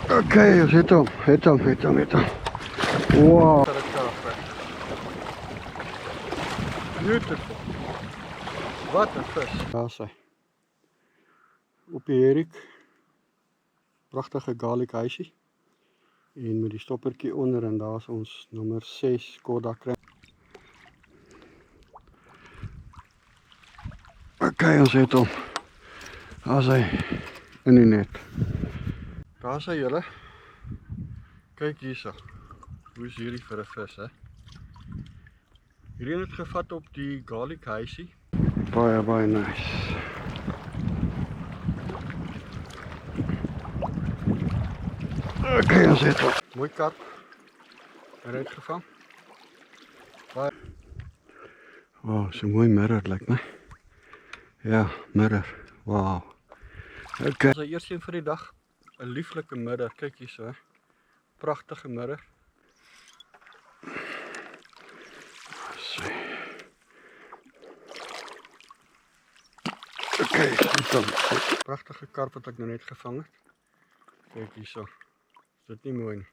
Okay, ons het hom. Wow. Beautiful. Wat 'n vis. Daar is hy. Op die herik. Pragtige garlic huisie. En met die stoppertjie onder en daar is ons nommer 6 Kodak kry. Okay, ons het hom. Daar is hy in die net. Daar is hy julle. Kyk hierso. Hoe is hierdie vir 'n vis, hè? Hierdie het gevat op die garlic huisie. Baie nice. Okay, ons het hom. Mooi karp. Eruit gevang. Wow, so mooi mirror lyk, né? Ja, mirror. Wow. Okay. Ons eers een vir die dag. 'n Lieflike mirror. Kyk hierso, hè. Pragtige mirror. Okay, pragtige karp wat ek nou net gevang het. Kyk hierso. Is dit nie mooi nie?